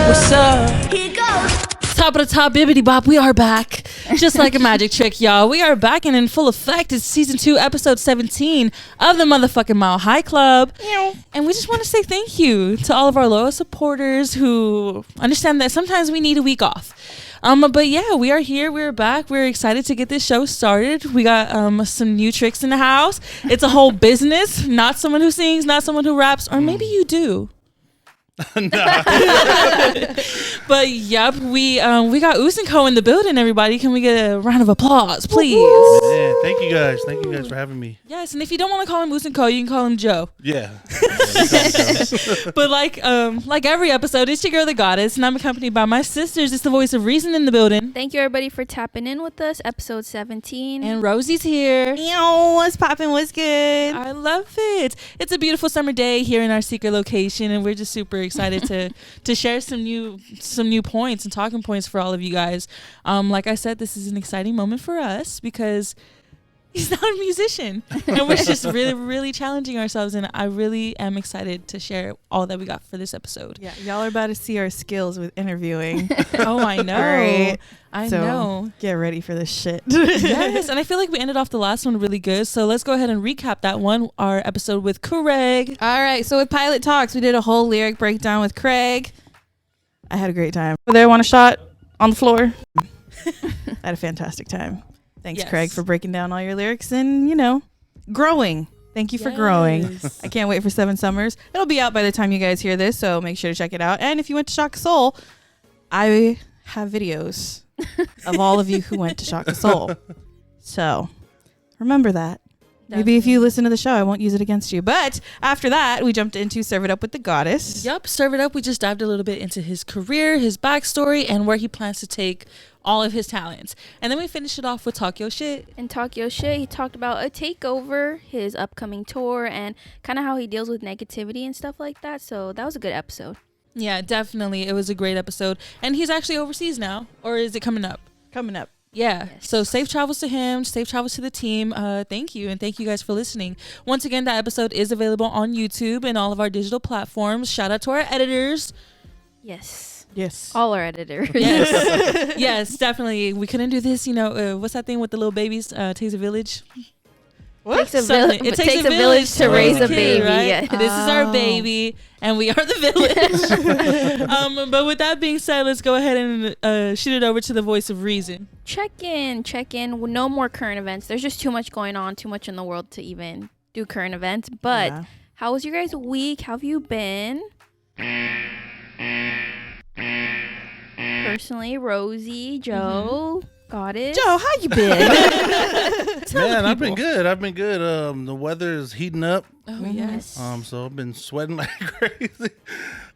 What's up? Here goes. Top of the top, bibbity bop. We are back. Just like a magic trick, y'all. We are back and in full effect. It's season 2, episode 17 of the motherfucking Mile High Club. And we just want to say thank you to all of our loyal supporters who understand that sometimes we need a week off. But yeah, we are here. We're back. We're excited to get this show started. We got some new tricks in the house. It's a whole business. Not someone who sings, not someone who raps, or maybe you do. But yep, we got Oos and Co in the building. Everybody, can we get a round of applause, please? Yeah, thank you guys for having me. Yes, and if you don't want to call him Oos and Co, you can call him Joe. Yeah. But like every episode, it's your girl the goddess, and I'm accompanied by my sisters. It's the voice of reason in the building. Thank you everybody for tapping in with us. Episode 17, and Rosie's here. Yo, what's poppin'? What's good? I love it. It's a beautiful summer day here in our secret location, and we're just super excited to share some new points and talking points for all of you guys. Like I said, this is an exciting moment for us because he's not a musician, and we're just really challenging ourselves, and I really am excited to share all that we got for this episode. Yeah, y'all are about to see our skills with interviewing. Oh, I know. Right. I so know. Get ready for this shit. Yes, and I feel like we ended off the last one really good, so let's go ahead and recap that one, our episode with Craig. All right, so with Pilot Talks, we did a whole lyric breakdown with Craig. I had a great time. There, want a shot on the floor? I had a fantastic time. Thanks, yes. Craig, for breaking down all your lyrics and, growing. Thank you for growing. I can't wait for 7 Summers. It'll be out by the time you guys hear this, so make sure to check it out. And if you went to Shaka Soul, I have videos of all of you who went to Shaka Soul. So remember that. Definitely. Maybe if you listen to the show, I won't use it against you. But after that, we jumped into Serve It Up with the Goddess. Yep, Serve It Up. We just dived a little bit into his career, his backstory, and where he plans to take all of his talents. And then we finished it off with Talk Yo Shit. In Talk Yo Shit, he talked about a takeover, his upcoming tour, and kind of how he deals with negativity and stuff like that. So that was a good episode. Yeah, definitely. It was a great episode. And he's actually overseas now. Or is it coming up? Coming up. Yeah. Yes. So safe travels to him. Safe travels to the team. Thank you. And thank you guys for listening. Once again, that episode is available on YouTube and all of our digital platforms. Shout out to our editors. Yes. All our editors. Yes. Yes, definitely. We couldn't do this. What's that thing with the little babies? Takes a village. What? It takes a village to raise a baby. Right? Yeah. This is our baby, and we are the village. But with that being said, let's go ahead and shoot it over to the voice of reason. Check in. No more current events. There's just too much going on, too much in the world to even do current events. But how was your guys' week? How have you been? Personally, Rosie, Joe, Goddess. Joe, how you been? Man, I've been good. The weather is heating up. Oh, yes. So I've been sweating like crazy.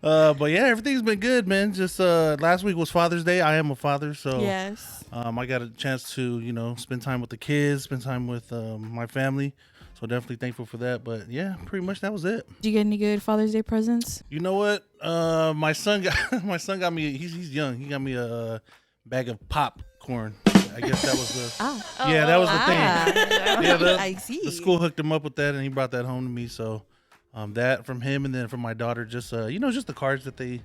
But yeah, everything's been good, man. Just last week was Father's Day. I am a father, so Yes. I got a chance to, spend time with the kids, spend time with my family. So definitely thankful for that. But yeah, pretty much that was it. Did you get any good Father's Day presents? You know what? My son got me. He's young. He got me a bag of popcorn. I guess that was the that was the thing. I see. The school hooked him up with that, and he brought that home to me. So that from him, and then from my daughter, just just the cards that they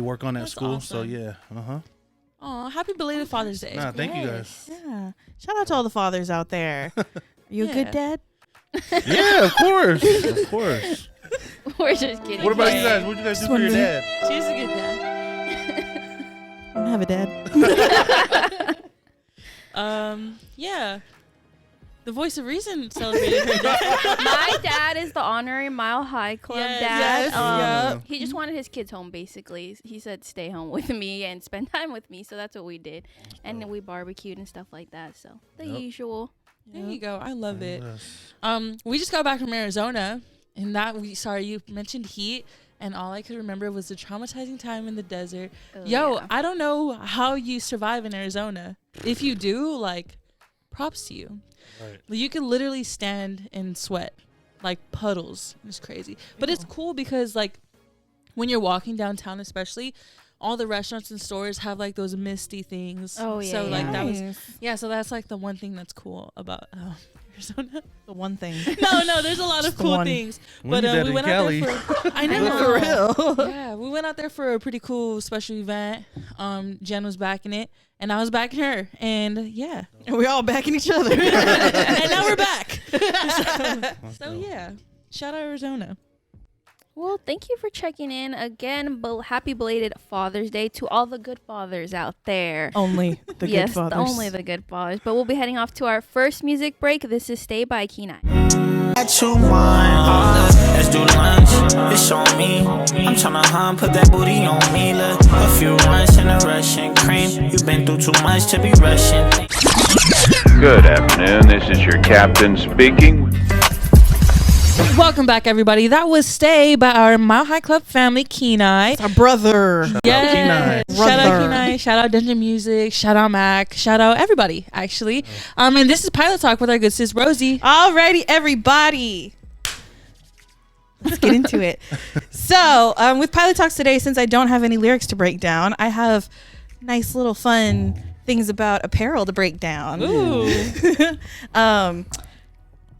work on at school. Awesome. So yeah, Oh, happy belated Father's Day. Nah, thank you guys. Yeah. Shout out to all the fathers out there. Are you a good dad? Yeah, of course. We're just kidding. What about you guys? What did you guys do for your dad? She's a good dad. I don't have a dad. Yeah. The voice of reason celebrated her dad. My dad is the honorary Mile High Club Yes, dad. yes, He just wanted his kids home, basically. He said stay home with me and spend time with me, so that's what we did. And then we barbecued and stuff like that, so the usual. There you go. I love it. Yes. We just got back from Arizona, and you mentioned heat, and all I could remember was the traumatizing time in the desert. Yeah. I don't know how you survive in Arizona. If you do, props to you. Right. You can literally stand and sweat like puddles. It's crazy. But it's cool because when you're walking downtown, especially, all the restaurants and stores have those misty things. Oh, yeah. So yeah. that was so that's the one thing that's cool about Arizona. The one thing. No, there's a lot of cool things. But we went out there for. I know. For real. Yeah, we went out there for a pretty cool special event. Jen was backing it, and I was backing her, and yeah, and we all backing each other. and now we're back. So yeah, shout out Arizona. Well, thank you for checking in again. Happy belated Father's Day to all the good fathers out there. Only the good fathers. Yes, only the good fathers. But we'll be heading off to our first music break. This is Stay by Kenai. Let's do lunch. It's on me. I'm tryna put that booty on me. Look, a few runs in a Russian cream. You've been through too much to be rushing. Good afternoon. This is your captain speaking. Welcome back, everybody. That was Stay by our Mile High Club family, Kenai. Our brother. Yeah. Shout out Kenai. Shout out Dungeon Music. Shout out Mac. Shout out everybody, actually. And this is Pilot Talk with our good sis, Rosie. Alrighty, everybody. Let's get into it. So, with Pilot Talks today, since I don't have any lyrics to break down, I have nice little fun things about apparel to break down. Ooh.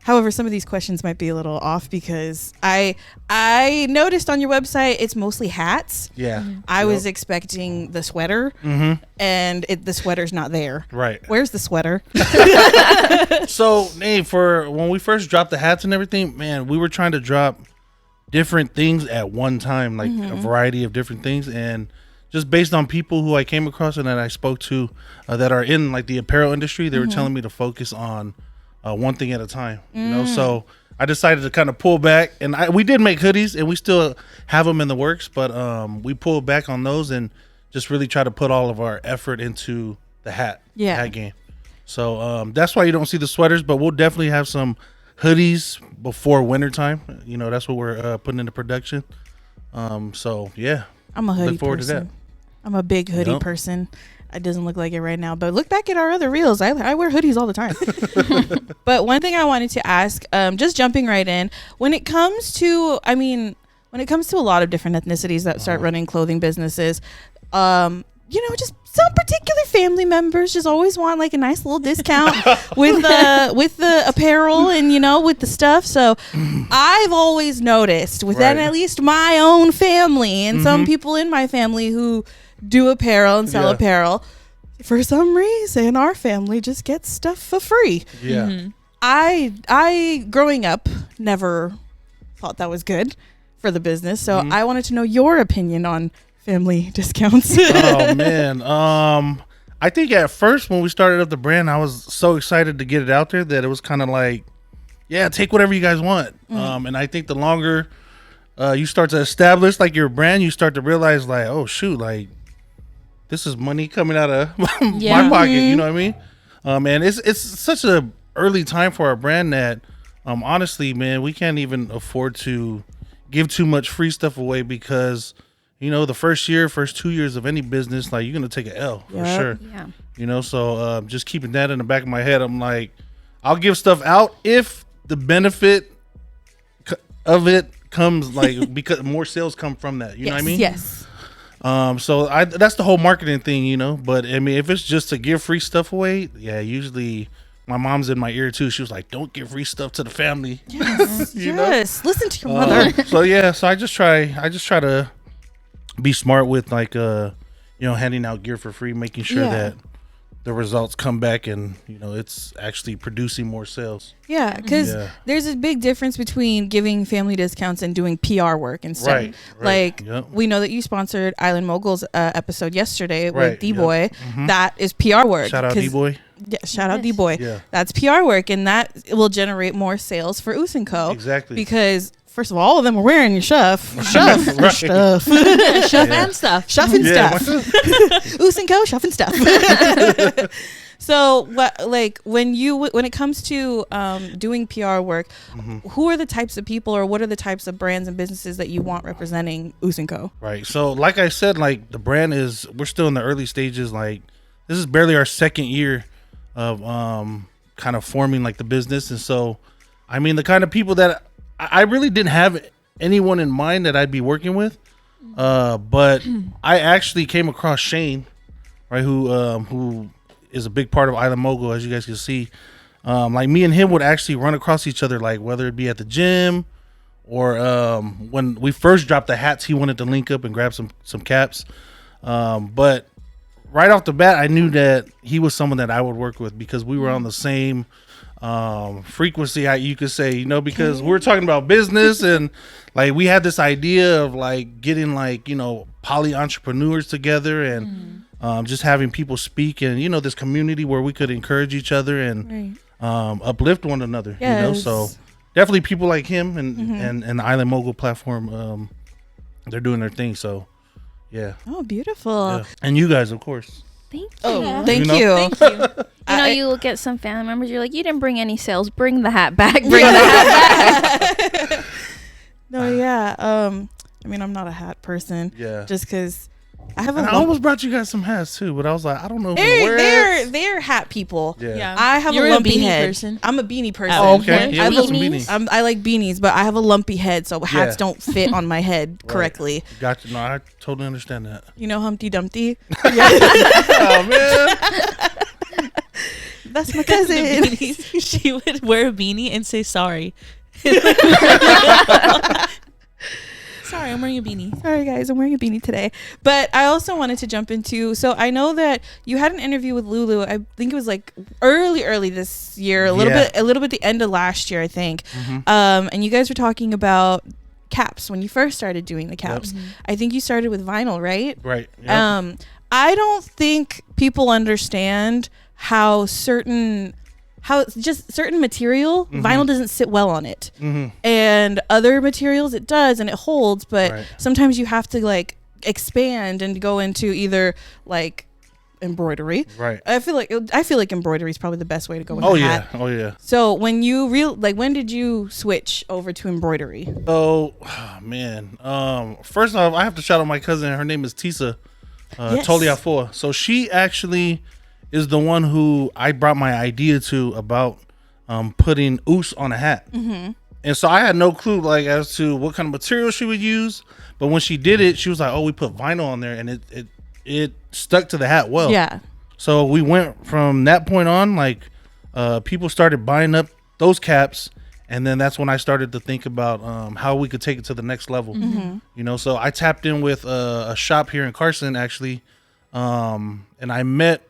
However, some of these questions might be a little off because I noticed on your website it's mostly hats. Yeah. Mm-hmm. I was expecting the sweater, and the sweater's not there. Right. Where's the sweater? So, for when we first dropped the hats and everything, man, we were trying to drop different things at one time, like a variety of different things, and just based on people who I came across and that I spoke to that are in like the apparel industry, they were telling me to focus on one thing at a time, you know. So I decided to kind of pull back, and we did make hoodies, and we still have them in the works, but we pulled back on those and just really try to put all of our effort into the hat game. So that's why you don't see the sweaters, but we'll definitely have some hoodies before wintertime. You know, that's what we're putting into production. So yeah, I'm a hoodie look forward person. to that. I'm a big hoodie person. It doesn't look like it right now, but look back at our other reels. I wear hoodies all the time. But one thing I wanted to ask, just jumping right in, when it comes to a lot of different ethnicities that start running clothing businesses, just some particular family members just always want like a nice little discount with the apparel and with the stuff. So I've always noticed within at least my own family and some people in my family who do apparel and sell apparel, for some reason our family just gets stuff for free. I growing up never thought that was good for the business, so I wanted to know your opinion on family discounts. Oh man, I think at first when we started up the brand, I was so excited to get it out there that it was kind of like, yeah, take whatever you guys want. And I think the longer you start to establish like your brand, you start to realize like, oh shoot, like this is money coming out of my pocket. You know what I mean? And it's such a early time for our brand that honestly, man, we can't even afford to give too much free stuff away because the first 2 years of any business, like you're gonna take an L for sure. Yeah. So just keeping that in the back of my head, I'm like, I'll give stuff out if the benefit of it comes like because more sales come from that. You know what I mean? Yes. So that's the whole marketing thing, But I mean, if it's just to give free stuff away, yeah, usually my mom's in my ear too. She was like, "Don't give free stuff to the family." Yes. Yes. Listen to your mother. So I just try to be smart with like handing out gear for free, making sure that the results come back and it's actually producing more sales. Yeah, because there's a big difference between giving family discounts and doing PR work and stuff. Right. Like we know that you sponsored Island Moguls episode yesterday with D-Boy. That is PR work. Shout out D-Boy. Yeah, shout out D-Boy. Yeah. That's PR work, and that will generate more sales for Usinco. Exactly. Because first of all of them are wearing your stuff. Right. Shuff and stuff. Shuff and stuff. Usinco, shuff and stuff. So what, like when it comes to doing PR work, who are the types of people or what are the types of brands and businesses that you want representing Usinco? Right. So like I said, like the brand we're still in the early stages. Like this is barely our second year of kind of forming like the business. And so, I mean, the kind of people that I really didn't have anyone in mind that I'd be working with. But I actually came across Shane, right, who is a big part of Island Mogul, as you guys can see. like me and him would actually run across each other, like whether it be at the gym or when we first dropped the hats, he wanted to link up and grab some caps. But right off the bat, I knew that he was someone that I would work with because we were on the same frequency, you could say, you know, because we're talking about business and like we had this idea of like getting like, you know, poly entrepreneurs together and just having people speak and, you know, this community where we could encourage each other and uplift one another, you know, so definitely people like him and the Island Mogul platform, they're doing their thing. So yeah. Oh, beautiful. Yeah. And you guys, of course. Thank you. Oh, thank You you. know? Thank you. You know, you look at some family members, you're like, you didn't bring any sales. Bring the hat back. Bring the hat back. No, yeah. I mean, I'm not a hat person. Yeah. Just because I have And I lump- almost brought you guys some hats too, but I was like, I don't know if I'm gonna wear hats. they're hat people. Yeah. I have You're a a lumpy beanie head. person. I'm a beanie person. Oh, okay. Yeah, I we love got some beanies. I like beanies, but I have a lumpy head, so hats Yeah. don't fit on my head Right. correctly. Gotcha. No, I totally understand that. You know Humpty Dumpty? Oh man. That's my cousin. She would wear a beanie and say sorry. Sorry, I'm wearing a beanie. Sorry, guys, I'm wearing a beanie today. But I also wanted to jump into. So I know that you had an interview with Lulu. I think it was like early this year, a little bit the end of last year, I think. And you guys were talking about caps when you first started doing the caps. I think you started with vinyl, right? Right. Yep. I don't think people understand how certain material vinyl doesn't sit well on it, and other materials it does and it holds, but sometimes you have to like expand and go into either like embroidery. Right. I feel like embroidery is probably the best way to go with Oh a yeah. hat. Oh yeah. So when when did you switch over to embroidery? Oh man. First off, I have to shout out my cousin. Her name is Tisa Toliafoa. So she actually is the one who I brought my idea to about putting oos on a hat. And so I had no clue like as to what kind of material she would use. But when she did it, she was like, "Oh, we put vinyl on there," and it stuck to the hat well. Yeah. So we went from that point on, like people started buying up those caps, and then that's when I started to think about how we could take it to the next level. You know, so I tapped in with a shop here in Carson actually, and I met.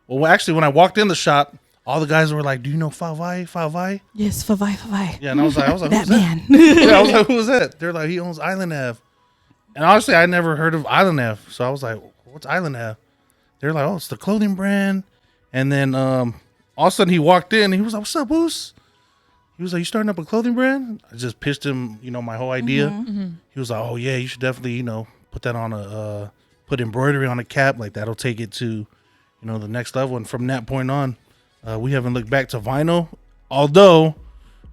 Well, actually, when I walked in the shop, all the guys were like, "Do you know Favai?" Yes, Favai. Yeah, and I was like, That "Who's man. that?" Yeah, I was like, "Who was that?" They're like, "He owns Island Ave." And honestly, I never heard of Island Ave, so I was like, "What's Island Ave?" They're like, "Oh, it's the clothing brand." And then all of a sudden, he walked in. And he was like, "What's up, Boos?" He was like, "You starting up a clothing brand?" I just pitched him, you know, my whole idea. He was like, "Oh yeah, you should definitely, you know, put that on put embroidery on a cap. Like that'll take it to, you know, the next level." And from that point on, we haven't looked back to vinyl. Although,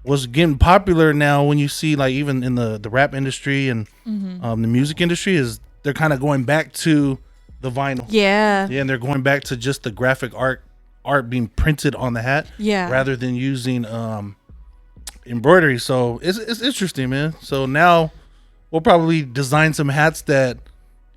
what's getting popular now, when you see like even in the rap industry and the music industry, is they're kind of going back to the vinyl. Yeah. Yeah, and they're going back to just the graphic art being printed on the hat. Yeah. Rather than using embroidery. So it's interesting, man. So now we'll probably design some hats that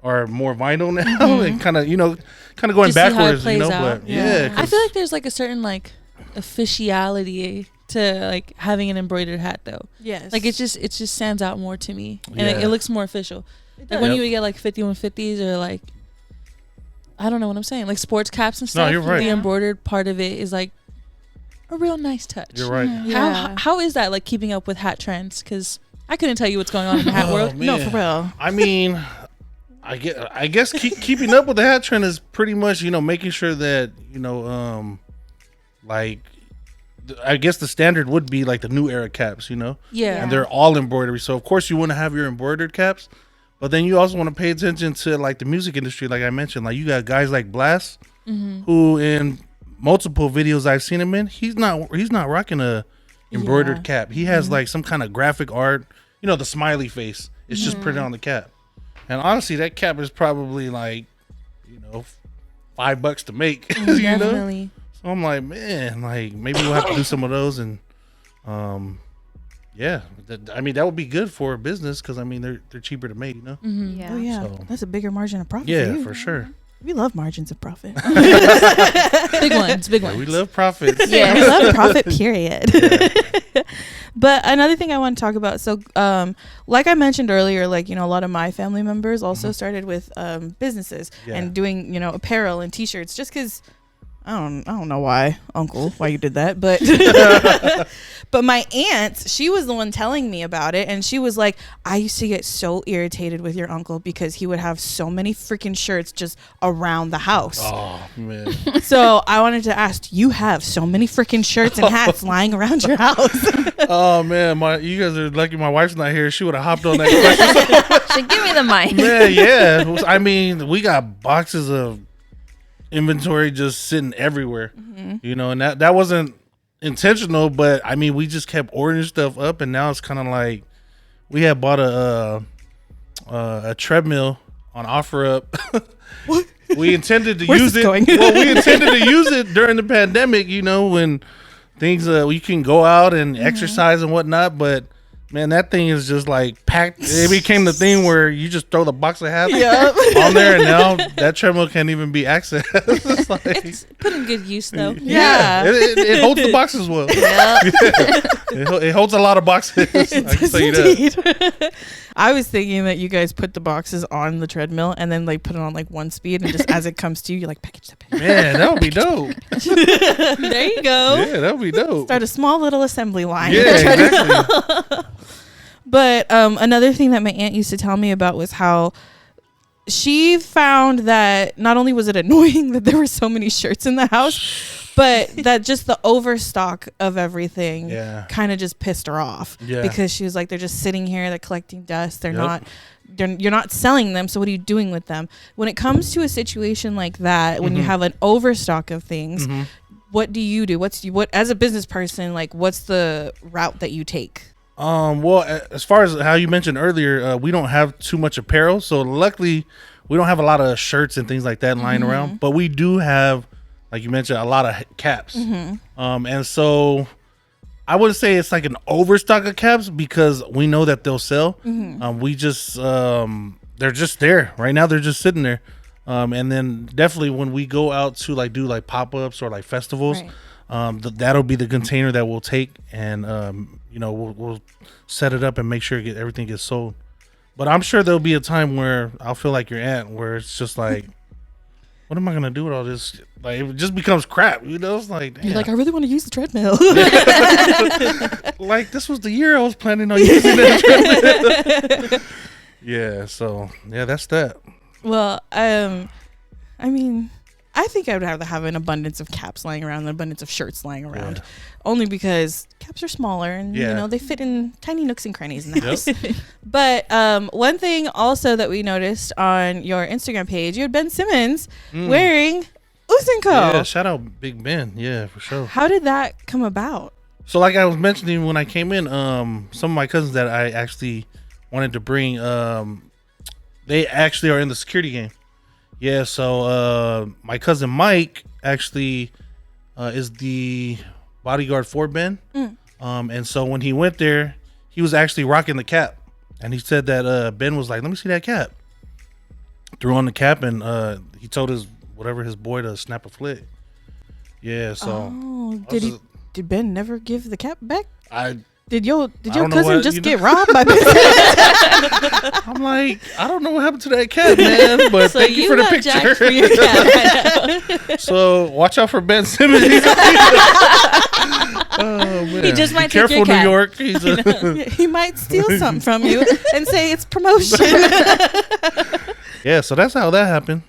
are more vinyl now and kind of going Just see how it backwards, you plays know. out. But yeah, I feel like there's like a certain like officiality to like having an embroidered hat though. Yes. Like it just stands out more to me, and Yeah. it looks more official. Like when Yep. you would get like 5150s or like, I don't know what I'm saying, like sports caps and stuff. you're right. The embroidered part of it is like a real nice touch. you're right. How is that like keeping up with hat trends? Because I couldn't tell you what's going on in the hat world. man. No, for real. I mean, I guess keeping up with the hat trend is pretty much, you know, making sure that, you know, like, I guess the standard would be like the new era caps, you know? Yeah. And they're all embroidery. So, of course, you want to have your embroidered caps, but then you also want to pay attention to like the music industry, like I mentioned. Like, you got guys like Blast, who in multiple videos I've seen him in, he's not rocking a embroidered cap. He has like some kind of graphic art, you know, the smiley face. It's just printed on the cap. And honestly, that cap is probably like, you know, $5 to make. You know? Definitely. So I'm like, man, like maybe we'll have to do some of those, and yeah, I mean that would be good for a business because I mean they're cheaper to make, you know. Yeah. Oh yeah, So- that's a bigger margin of profit. for Yeah, you. for sure. We love margins of profit. Big ones, big ones. We love profits. Yeah, we love profit, period. Yeah. But another thing I want to talk about, so like I mentioned earlier, like, a lot of my family members also started with businesses and doing, apparel and t-shirts, just because I don't know why you did that, but but my aunt, she was the one telling me about it, and she was like, I used to get so irritated with your uncle because he would have so many freaking shirts just around the house. Oh man. So I wanted to ask, you have so many freaking shirts and hats lying around your house? Oh man, you guys are lucky my wife's not here. She would have hopped on that question. So give me the mic. Man, yeah. I mean, we got boxes of inventory just sitting everywhere, and that wasn't intentional, but I mean, we just kept ordering stuff up, and now it's kind of like we had bought a treadmill on OfferUp. We intended to use it. Well, we intended to use it during the pandemic, when things you can go out and exercise and whatnot, but man, that thing is just like packed. It became the thing where you just throw the box of hats on there, and now that treadmill can't even be accessed. It's like, It's put in good use, though. Yeah. It holds the boxes well. It holds a lot of boxes. I can tell you that. I was thinking that you guys put the boxes on the treadmill and then like put it on like one speed, and just as it comes to you, you're like, package that. Man, that would be dope. There you go. Yeah, that would be dope. Start a small little assembly line. Yeah, exactly. But another thing that my aunt used to tell me about was how she found that not only was it annoying that there were so many shirts in the house, but that just the overstock of everything kind of just pissed her off. Yeah. Because she was like, they're just sitting here, they're collecting dust, you're not selling them, so what are you doing with them? When it comes to a situation like that, when you have an overstock of things, what do you do? What as a business person, like, what's the route that you take? Well, as far as how you mentioned earlier, we don't have too much apparel, so luckily we don't have a lot of shirts and things like that lying around, but we do have, like you mentioned, a lot of caps. And so I wouldn't say it's like an overstock of caps because we know that they'll sell. We just they're just there right now. They're just sitting there. And then definitely when we go out to like do like pop-ups or like festivals, that'll be the container that we'll take, and we'll set it up and make sure everything gets sold. But I'm sure there'll be a time where I'll feel like your aunt, where it's just like, what am I gonna do with all this? Like, it just becomes crap, It's like, damn. You're like, I really want to use the treadmill. Like, this was the year I was planning on using that treadmill. Yeah, so yeah, that's that. Well, I mean, I think I would rather have an abundance of caps lying around than an abundance of shirts lying around. Only because caps are smaller and, they fit in tiny nooks and crannies in the house. But one thing also that we noticed on your Instagram page, you had Ben Simmons wearing Usinco. Yeah, shout out Big Ben. Yeah, for sure. How did that come about? So like I was mentioning when I came in, some of my cousins that I actually wanted to bring, they actually are in the security game. Yeah, so my cousin Mike actually is the bodyguard for Ben. And so when he went there, he was actually rocking the cap. And he said that Ben was like, let me see that cap. Threw on the cap, and he told his boy to snap a flick. Yeah, so did Ben never give the cap back? Did your cousin just get robbed by Ben? I'm like, I don't know what happened to that cat, man. But so thank you for the picture. For your cat. So watch out for Ben Simmons. Oh man, he just might be careful, take your cat. New York. He might steal something from you and say it's promotion. Yeah, so that's how that happened.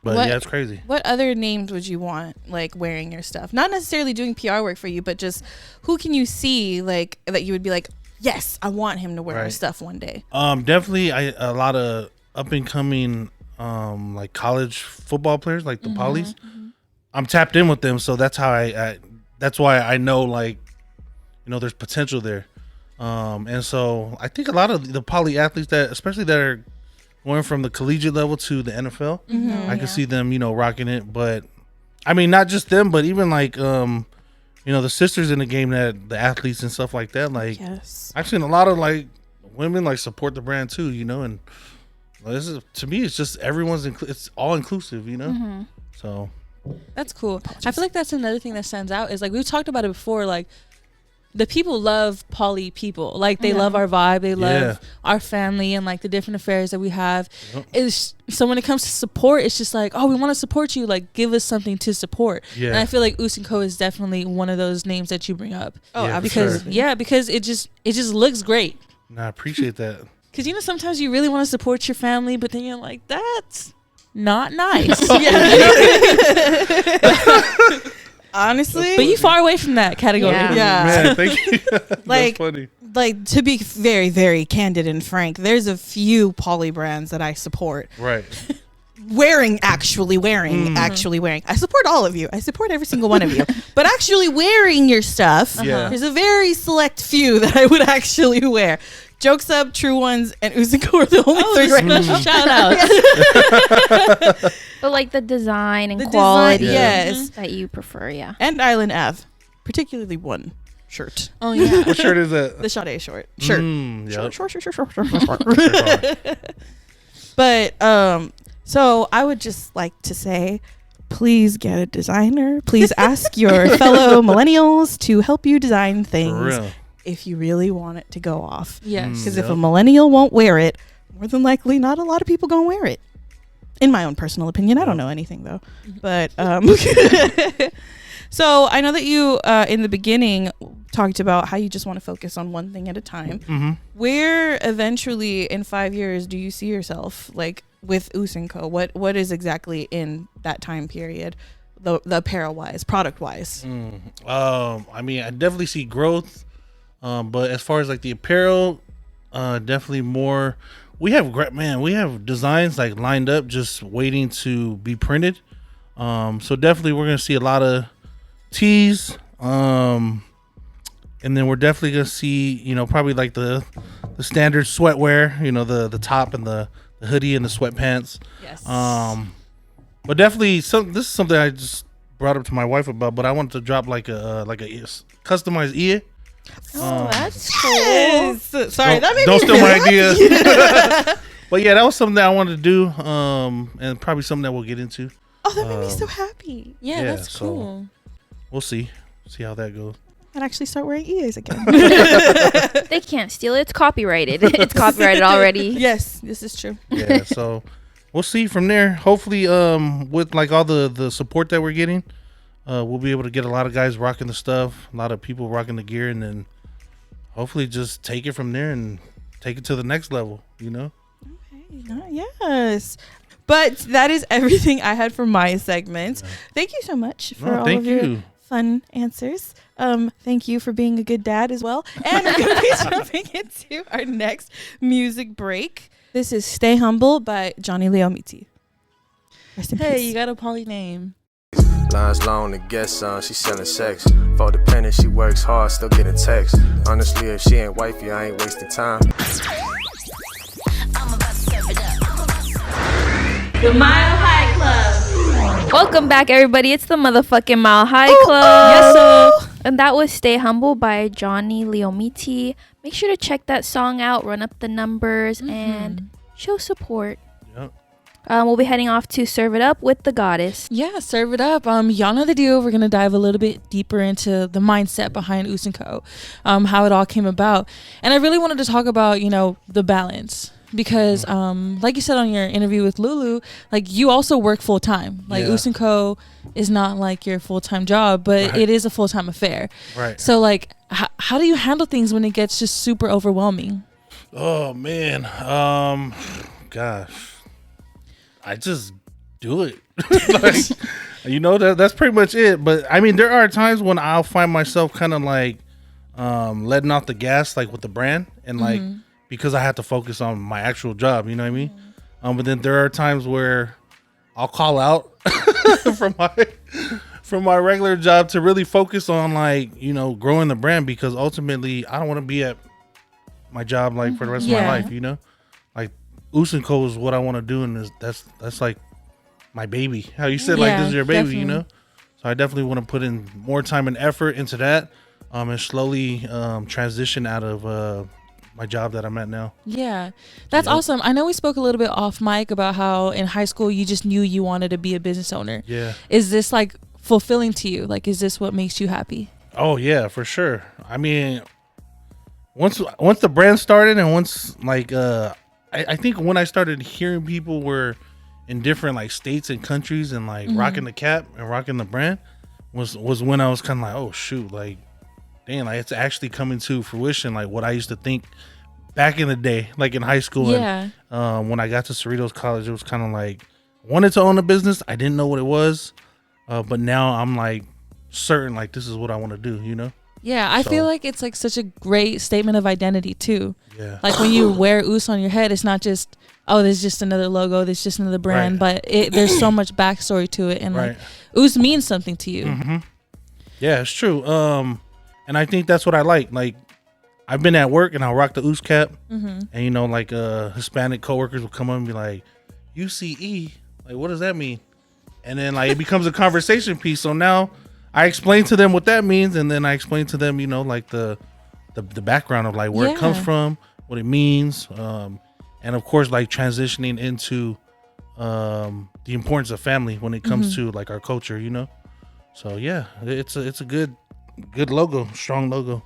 But yeah, it's crazy. What other names would you want, like, wearing your stuff? Not necessarily doing PR work for you, but just who can you see, like, that you would be like, yes, I want him to wear our stuff one day. Definitely a lot of up and coming like college football players, like the Polys. I'm tapped in with them, so that's how that's why I know, like, there's potential there. And so I think a lot of the poly athletes that, especially that are going from the collegiate level to the NFL, I can see them, rocking it. But I mean, not just them, but even like, the sisters in the game, that the athletes and stuff like that. Like, I've seen a lot of like women like support the brand too, and This is, to me, it's just it's all inclusive, you know. Mm-hmm. So that's cool. I feel like that's another thing that stands out is like we've talked about it before. Like the people love poly people. Like they love our vibe. They love our family and like the different affairs that we have. Is so when it comes to support, it's just like, oh, we want to support you. Like give us something to support. Yeah. And I feel like Us & Co is definitely one of those names that you bring up. Oh, yeah, because because it just looks great. I appreciate that. Because, you know, sometimes you really want to support your family, but then you're like, that's not nice. Honestly. But you far away from that category. Yeah. Man, thank you. Like, that's funny. Like, to be very, very candid and frank, there's a few poly brands that I support. Right. Actually wearing. I support all of you. I support every single one of you. But actually wearing your stuff, there's a very select few that I would actually wear. Jokes Up, True Ones, and Us & Co are the only three right now. Shout out. But like the design and quality yes. that you prefer, And Island Ave, particularly one shirt. Oh, yeah. What shirt is that? The Sade shirt. Shirt. Yep. But, so I would just like to say, please get a designer. Please ask your fellow millennials to help you design things. For real. If you really want it to go off. Yes. Because if a millennial won't wear it, more than likely not a lot of people gonna wear it. In my own personal opinion. I don't know anything though. But so I know that you in the beginning talked about how you just want to focus on one thing at a time. Mm-hmm. Where eventually in 5 years do you see yourself like with Us & Co? What is exactly in that time period? The apparel wise, product wise. I mean, I definitely see growth. But as far as like the apparel, definitely more. We have designs like lined up, just waiting to be printed. So definitely we're gonna see a lot of tees. And then we're definitely gonna see, you know, probably like the standard sweatwear, you know, the top and the hoodie and the sweatpants. Yes. But definitely this is something I just brought up to my wife about. But I wanted to drop like a customized ear. Oh, that's Yes. cool. Sorry, that made don't me steal my feel- idea. But yeah, that was something that I wanted to do, and probably something that we'll get into. Oh, that made me so happy. Yeah, that's so cool. We'll see how that goes. I'd actually start wearing ears again. They can't steal it. It's copyrighted. It's copyrighted already. Yes, this is true. Yeah, so we'll see from there. Hopefully, with like all the support that we're getting, we'll be able to get a lot of guys rocking the stuff, a lot of people rocking the gear, and then hopefully just take it from there and take it to the next level, you know? Okay, yes. But that is everything I had for my segments. Thank you so much for all of your fun answers. Thank you for being a good dad as well. And we're going to be jumping into our next music break. This is Stay Humble by Johnny Leomiti. Rest in peace. You got a poly name. Lines long to get some, she selling sex. For dependent, she works hard, still getting texts. Honestly, if she ain't wifey, I ain't wasting time. The Mile High Club. Welcome back, everybody. It's the motherfucking Mile High Club. Yes, sir. And that was Stay Humble by Johnny Leomiti. Make sure to check that song out, run up the numbers, and show support. Yep. We'll be heading off to Serve It Up with the Goddess. Yeah, serve it up. Y'all know the deal. We're gonna dive a little bit deeper into the mindset behind Us & Co, how it all came about, and I really wanted to talk about, you know, the balance. Because like you said on your interview with Lulu, like you also work full time. Like Us & Co is not like your full-time job, but it is a full-time affair. Right. So like how do you handle things when it gets just super overwhelming? Oh man. Gosh. I just do it. Like, you know, that's pretty much it. But I mean, there are times when I'll find myself kind of like letting off the gas, like with the brand, and like because I have to focus on my actual job, you know what I mean? But then there are times where I'll call out from my regular job to really focus on, like, you know, growing the brand, because ultimately I don't want to be at my job like for the rest of my life, you know? Like Us & Co is what I want to do, and that's like my baby. How you said like this is your baby, definitely. you know? So I definitely want to put in more time and effort into that, and slowly transition out of my job that I'm at now. Yeah, that's awesome. I know we spoke a little bit off mic about how in high school you just knew you wanted to be a business owner. Yeah. Is this like fulfilling to you? Like, is this what makes you happy? Oh yeah, for sure. I mean, once the brand started, and once like I think when I started hearing people were in different like states and countries and like rocking the cap and rocking the brand was when I was kind of like, oh shoot, like dang, like it's actually coming to fruition, like what I used to think back in the day, like in high school. Yeah. And when I got to Cerritos College, it was kind of like I wanted to own a business. I didn't know what it was, but now I'm like certain, like this is what I want to do, you know. Yeah, I feel like it's like such a great statement of identity too. Yeah. Like when you wear Oos on your head, it's not just, oh, there's just another logo, there's just another brand, but there's so much backstory to it, and like Oos means something to you. Mm-hmm. Yeah, it's true. And I think that's what I like. Like I've been at work and I'll rock the Oos cap, and you know, like Hispanic coworkers will come up and be like, UCE, like what does that mean? And then like it becomes a conversation piece. So now I explain to them what that means, and then I explain to them, you know, like the background of like where it comes from, what it means, and of course like transitioning into the importance of family when it comes to like our culture, you know. So yeah, it's a good logo, strong logo.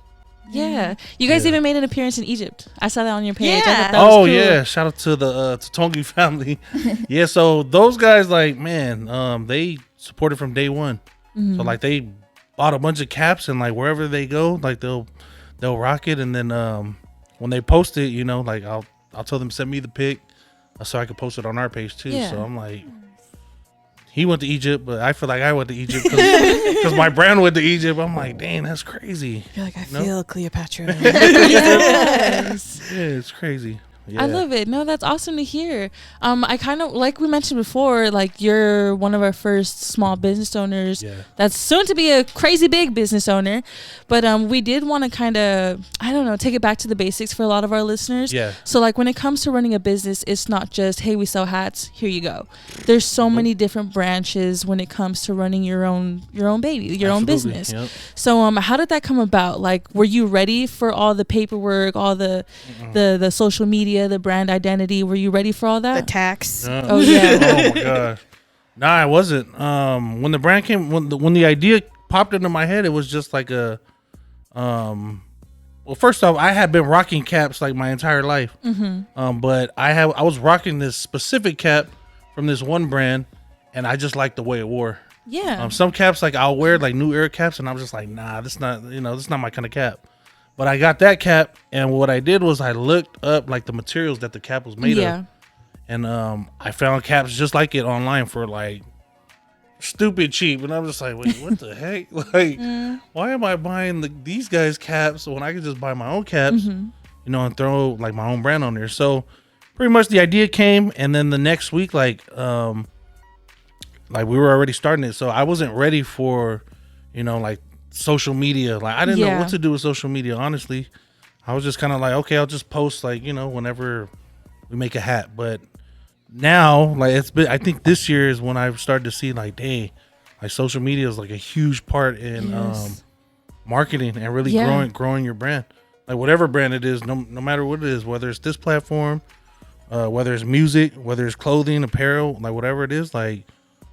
Yeah, you guys even made an appearance in Egypt. I saw that on your page. Yeah. I thought that was cool. Yeah, shout out to the Tongi family. Yeah, so those guys, like, man, they supported from day one. So like they bought a bunch of caps, and like wherever they go, like they'll rock it, and then when they post it, you know, like I'll tell them send me the pic so I can post it on our page too. Yeah. So I'm like, he went to Egypt, but I feel like I went to Egypt because my brand went to Egypt. I'm like, dang, that's crazy. You're like, I feel Cleopatra. Yes. Yeah, it's crazy. Yeah. I love it. No, that's awesome to hear. I kind of, like we mentioned before, like you're one of our first small business owners that's soon to be a crazy big business owner. But we did want to kind of, I don't know, take it back to the basics for a lot of our listeners. Yeah. So like when it comes to running a business, it's not just, hey, we sell hats, here you go. There's so many different branches when it comes to running your own baby, your own business. Yep. So how did that come about? Like, were you ready for all the paperwork, all the social media, the brand identity? Were you ready for all that? The tax. Oh yeah. Oh my gosh. Nah, I wasn't. When the brand came, when the idea popped into my head, it was just like a, well, first off, I had been rocking caps like my entire life. But I was rocking this specific cap from this one brand, and I just liked the way it wore. Yeah. Some caps, like I'll wear like New Era caps, and I'm just like, nah, this not my kind of cap. But I got that cap, and what I did was I looked up like the materials that the cap was made of, and I found caps just like it online for like stupid cheap, and I'm just like, wait, what the heck? Like, why am I buying these guys caps when I could just buy my own caps, you know, and throw like my own brand on there? So pretty much the idea came, and then the next week, like we were already starting it, so I wasn't ready for, you know, like social media. Like I didn't know what to do with social media, honestly. I was just kind of like, okay, I'll just post like, you know, whenever we make a hat. But now, like I think this year is when I've started to see like, dang, like social media is like a huge part in marketing and really growing your brand. Like whatever brand it is, no matter what it is, whether it's this platform, whether it's music, whether it's clothing, apparel, like whatever it is, like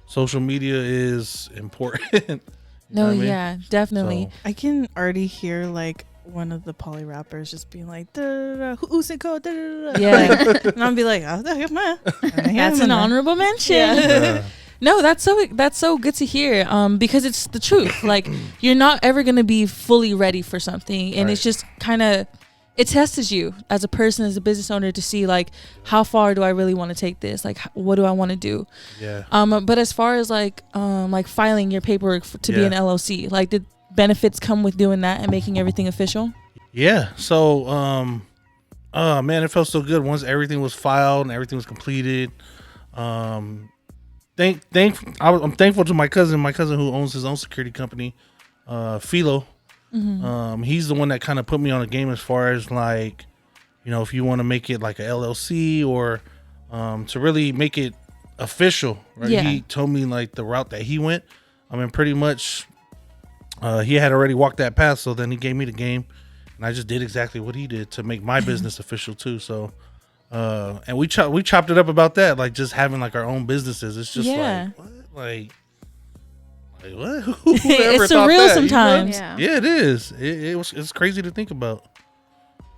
social media is important. No, yeah, definitely. So, I can already hear like one of the poly rappers just being like, who's it called? Yeah. And I'll be like, oh, that's an honorable mention. yeah. No, that's so good to hear. Because it's the truth. Like you're not ever gonna be fully ready for something, and it's just kind of, it tests you as a person, as a business owner, to see like how far do I really want to take this? Like what do I want to do? Yeah. But as far as like filing your paperwork to be an LLC, like did benefits come with doing that and making everything official? Yeah. So man, it felt so good once everything was filed and everything was completed. I'm thankful to my cousin who owns his own security company, Philo. He's the one that kind of put me on the game as far as like, you know, if you want to make it like a LLC or to really make it official, right? Yeah. He told me like the route that he went. I mean, pretty much he had already walked that path, so then he gave me the game, and I just did exactly what he did to make my business official too. So, and we chopped it up about that, like just having like our own businesses. It's just like what, like what? It's surreal sometimes. Yeah. Yeah, it is. It's crazy to think about.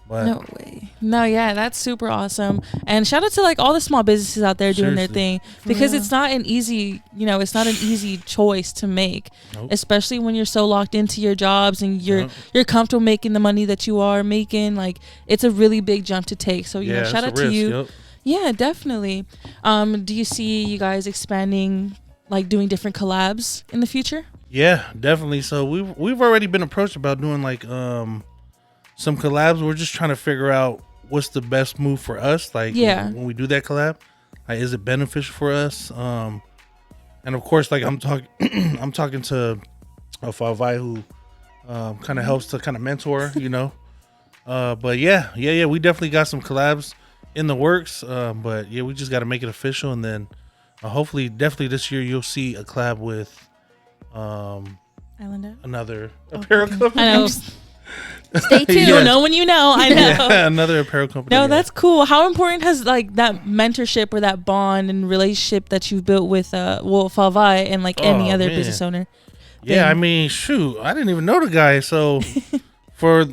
But No way. No, yeah, that's super awesome. And shout out to like all the small businesses out there doing their thing, because it's not an easy, it's not an easy choice to make, especially when you're so locked into your jobs and you're comfortable making the money that you are making. Like, it's a really big jump to take. So, shout out to you. Yep. Yeah, definitely. Do you see you guys expanding, like doing different collabs in the future? Yeah, definitely. So we've already been approached about doing like some collabs. We're just trying to figure out what's the best move for us. Like when we do that collab, like, is it beneficial for us? And of course, like I'm talking to Favai, who kind of helps to kind of mentor, but yeah, we definitely got some collabs in the works. But yeah, we just got to make it official, and then hopefully, definitely this year you'll see a collab with another apparel company. I know. Stay tuned. You'll know when you know. I know. Yeah, another apparel company. No, that's cool. How important has like that mentorship or that bond and relationship that you've built with Favai and like any other business owner? Yeah, I mean, shoot, I didn't even know the guy. So for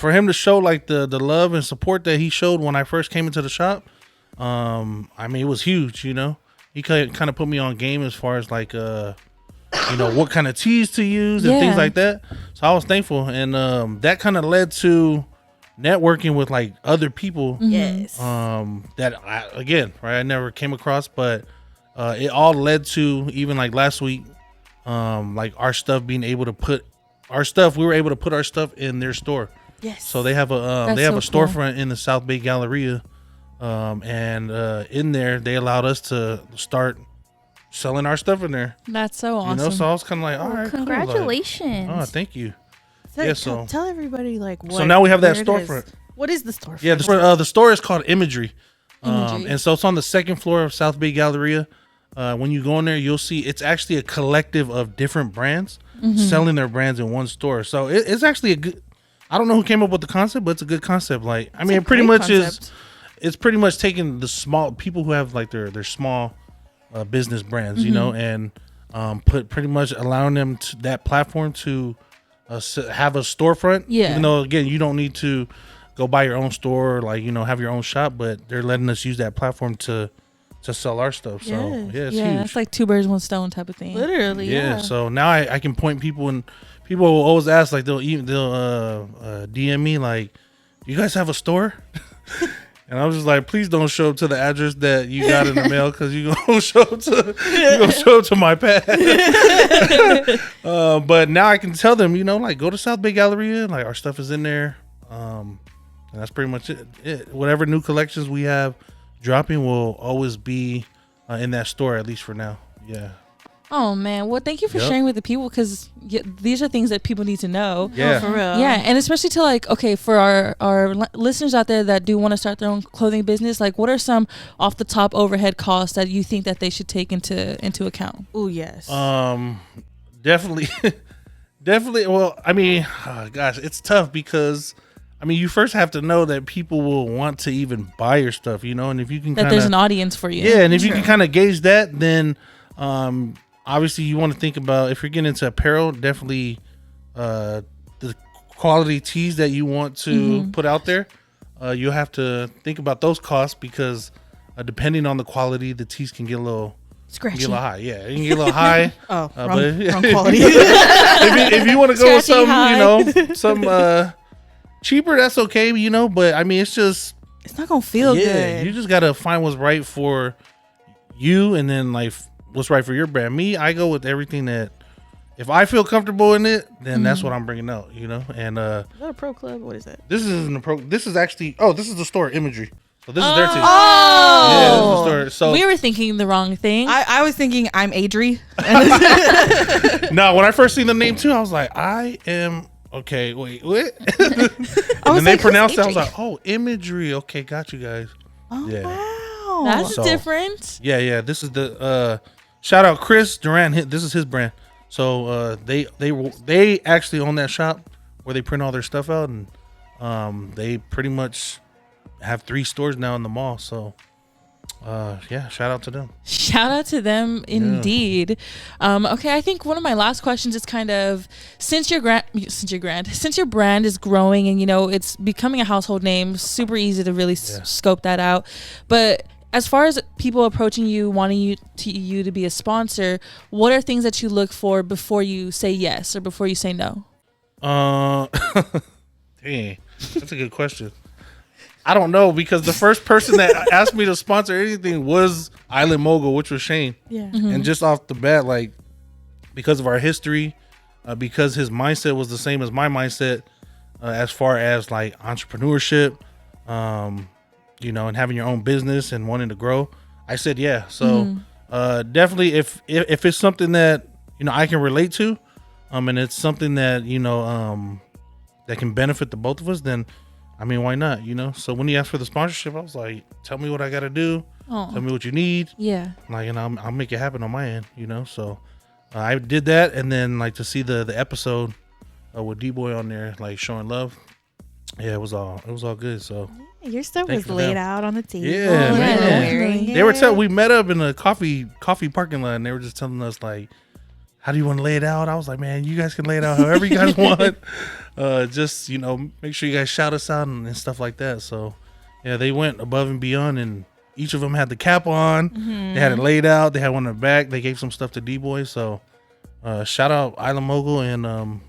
him to show like the love and support that he showed when I first came into the shop, I mean, it was huge. He kind of put me on game as far as like what kind of teas to use and things like that. So I was thankful, and that kind of led to networking with like other people. Yes. That I never came across, but it all led to even like last week, like our stuff being able to put our stuff. We were able to put our stuff in their store. Yes. So they have a storefront in the South Bay Galleria, and in there they allowed us to start selling our stuff in there. That's so awesome. So I was kind of like, all right, congratulations. Cool. Like, thank you. So tell everybody like what. So now we have that storefront. What is the storefront? Yeah, the store is called Imadri. And so it's on the second floor of South Bay Galleria. When you go in there, you'll see it's actually a collective of different brands selling their brands in one store. So it's actually a good. I don't know who came up with the concept, but it's a good concept. Like, I mean, it pretty much is. It's pretty much taking the small people who have like their small business brands, and pretty much allowing them to that platform to have a storefront. Yeah. Even though again, you don't need to go buy your own store, or like have your own shop, but they're letting us use that platform to sell our stuff. So it's huge. It's like two birds, one stone type of thing. Literally. Yeah. So now I can point people, and people will always ask, like they'll DM me like, "Do you guys have a store?" And I was just like, please don't show up to the address that you got in the mail, because you're gonna show up to my pad. But now I can tell them, like, go to South Bay Galleria, like our stuff is in there. And that's pretty much it. Whatever new collections we have dropping will always be in that store, at least for now. Yeah. Oh man, well thank you for sharing with the people, because these are things that people need to know. Yeah, for real. Yeah, and especially to like, okay, for our listeners out there that do want to start their own clothing business, like what are some off the top overhead costs that you think that they should take into account? Oh yes. Definitely. Well, I mean, gosh, it's tough because I mean, you first have to know that people will want to even buy your stuff, and if you can there's an audience for you. Yeah, and if you can kind of gauge that, then obviously you want to think about, if you're getting into apparel, definitely the quality tees that you want to put out there. You'll have to think about those costs, because depending on the quality, the tees can get a little scratchy. Get a little high. Yeah, it can get a little high. Wrong quality. if you want to go with Scratchy some cheaper, that's okay, but I mean, it's not gonna feel good. You just gotta find what's right for you, and then like what's right for your brand. Me, I go with everything that, if I feel comfortable in it, then that's what I'm bringing out, And is that a pro club? What is that? This isn't a pro. This is actually this is the store Imadri. So this is their team. Oh, yeah, this is the store. So we were thinking the wrong thing. I was thinking I'm Adri. No, when I first seen the name too, I was like, I am. Okay, wait, what? And they pronounced it. I was like, oh, Imadri. Okay, got you guys. Oh, yeah. Wow. That's different. Yeah. This is the shout out Chris Duran. This is his brand. So they actually own that shop where they print all their stuff out, and They pretty much have 3 stores now in the mall. So, yeah, shout out to them. Shout out to them, indeed. Okay, I think one of my last questions is kind of since your brand is growing and it's becoming a household name, super easy to really scope that out. But as far as people approaching you, wanting you to be a sponsor, what are things that you look for before you say yes or before you say no? Dang, that's a good question. I don't know, because the first person that asked me to sponsor anything was Island Mogul, which was Shane. Yeah. And just off the bat, like, because of our history, because his mindset was the same as my mindset, as far as like entrepreneurship, and having your own business and wanting to grow, I said yeah. So definitely, if it's something that I can relate to, and it's something that that can benefit the both of us, then I mean, why not? So when he asked for the sponsorship, I was like, tell me what I got to do. Aww. Tell me what you need. Yeah. Like, I'll make it happen on my end, So I did that. And then, like, to see the episode with D-Boy on there, like, showing love. Yeah, it was all good. So your stuff was laid out on the table. Yeah, man. They were we met up in a coffee parking lot, and they were just telling us, like, how do you want to lay it out? I was like, man, you guys can lay it out however you guys want. Just, make sure you guys shout us out and stuff like that. So, yeah, they went above and beyond, and each of them had the cap on. Mm-hmm. They had it laid out. They had one in the back. They gave some stuff to D-Boy. So, shout out Island Mogul, and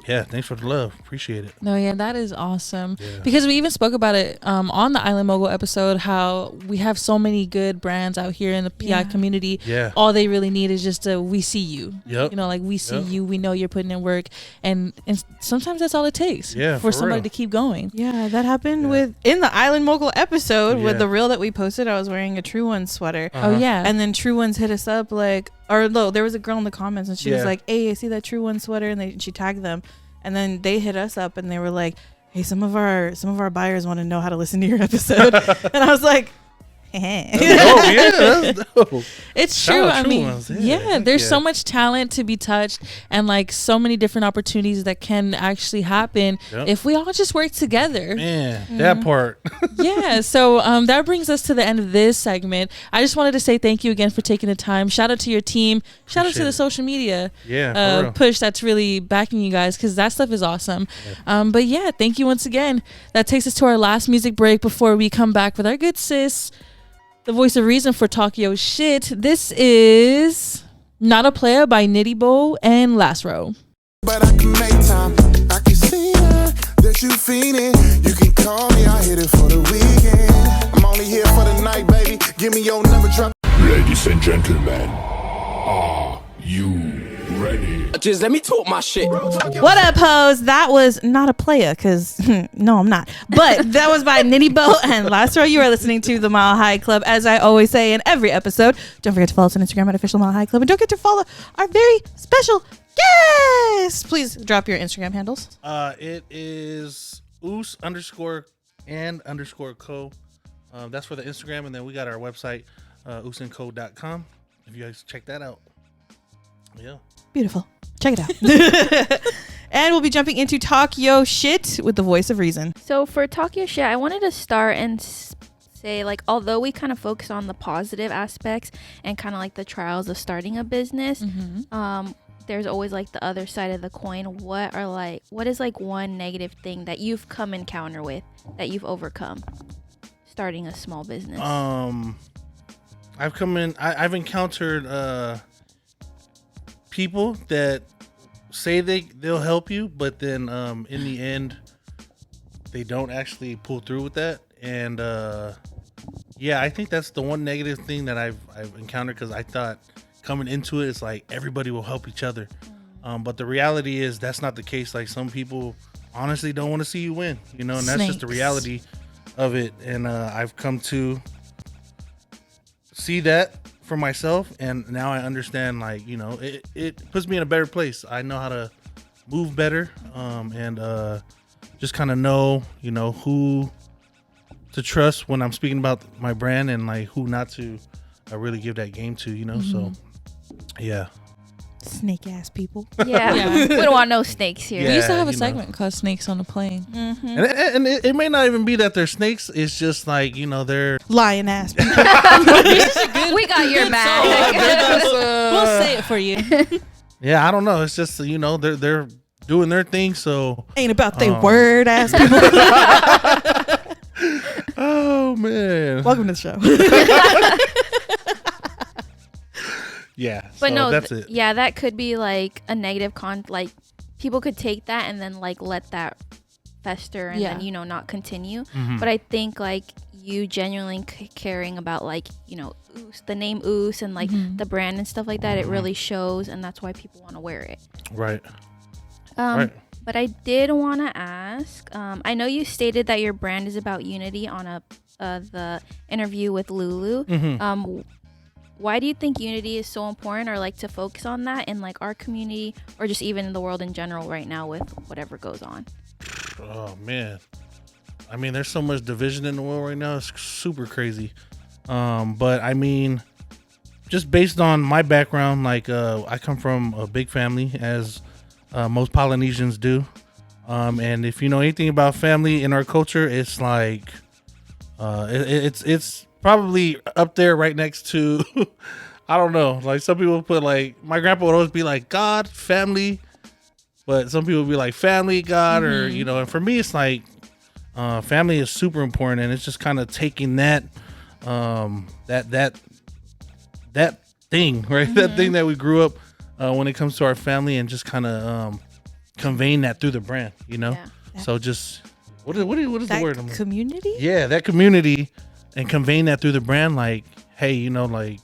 yeah, thanks for the love. Appreciate it. No, yeah, that is awesome. Yeah. Because we even spoke about it on the Island Mogul episode, how we have so many good brands out here in the PI community. Yeah. All they really need is just we see you. Yep. Like we see you. We know you're putting in work. And sometimes that's all it takes for somebody to keep going. Yeah, that happened in the Island Mogul episode with the reel that we posted. I was wearing a True One sweater. Uh-huh. Oh, yeah. And then True Ones hit us up there was a girl in the comments, and she was like, hey, I see that True One sweater, and she tagged them. And then they hit us up and they were like, hey, some of our buyers want to know how to listen to your episode. And I was like, that's dope. It's true. I mean, there's so much talent to be touched, and like so many different opportunities that can actually happen if we all just work together. Man, that part. Yeah. So that brings us to the end of this segment. I just wanted to say thank you again for taking the time. Shout out to your team. Shout out to the social media push that's really backing you guys, because that stuff is awesome. But yeah, thank you once again. That takes us to our last music break before we come back with our good sis, the voice of reason for Talk Yo Shit. This is Not a Player by Nitty Bo and Last Row. But I can make time. I can see that you feeling. You can call me, I'll hit it for the weekend. I'm only here for the night, baby. Give me your number, drop. Ladies and gentlemen, are you ready? Just let me talk my shit. What up, hoes? That was not a player, because no, I'm not. But that was by Nitty Bo and Last Row. You are listening to the Mile High Club. As I always say in every episode, don't forget to follow us on Instagram at Official Mile High Club, and don't forget to follow our very special guest. Please drop your Instagram handles. It is oos_and_co. That's for the Instagram, and then we got our website, oosandco.com. If you guys check that out. Yeah. Beautiful. Check it out. And we'll be jumping into Talk Yo Shit with the voice of reason. So for Talk Yo Shit, I wanted to start and say, like, although we kind of focus on the positive aspects and kind of like the trials of starting a business, there's always like the other side of the coin. What is like one negative thing that you've come encounter with that you've overcome starting a small business? I've encountered people that say they'll help you, but then in the end they don't actually pull through with that. And I think that's the one negative thing that I've encountered, because I thought coming into it, it's like everybody will help each other, but the reality is that's not the case. Like, some people honestly don't want to see you win, and that's just the reality of it. And I've come to see that for myself, and now I understand, like, it puts me in a better place. I know how to move better, and just kind of know who to trust when I'm speaking about my brand, and like who not to really give that game to, so yeah. Snake ass people. Yeah. We don't want no snakes here. We used to Yeah, have a you know. segment called Snakes on a Plane. And it may not even be that they're snakes. It's just like, they're Lion ass people. We got your back. We'll say it for you. yeah, I don't know. It's just they're doing their thing. So Ain't about they word ass people. oh man, Welcome to the show. yeah. But so no, that's it. yeah, that could be like a negative like people could take that and then like let that fester and then not continue. But I think like you genuinely caring about like Oos, the name Oos and like the brand and stuff like that, it really shows, and that's why people want to wear it. Right. Right. But I did want to ask, I know you stated that your brand is about unity on the interview with Lulu. Why do you think unity is so important, or like to focus on that in like our community or just even in the world in general right now with whatever goes on? Oh man, I mean, there's so much division in the world right now. It's super crazy. But I mean, just based on my background, like I come from a big family, as most Polynesians do. And if you know anything about family in our culture, it's like it's probably up there right next to I don't know, like some people put, like my grandpa would always be like God, family, but some people would be like family, God, or and for me it's like family is super important, and it's just kind of taking that that thing, right? That thing that we grew up when it comes to our family, and just kind of conveying that through the brand, Yeah. So just what is the word? Community? Yeah, that community, and conveying that through the brand, like, hey, like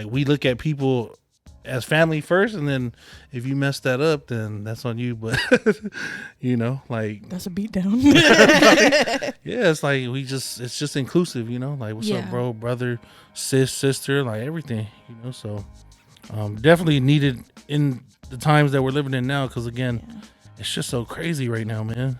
we look at people as family first, and then if you mess that up, then that's on you. But like That's a beat down. yeah, it's like it's just inclusive, like what's up, bro, brother, sister, like everything, So definitely needed in the times that we're living in now, because again, it's just so crazy right now, man.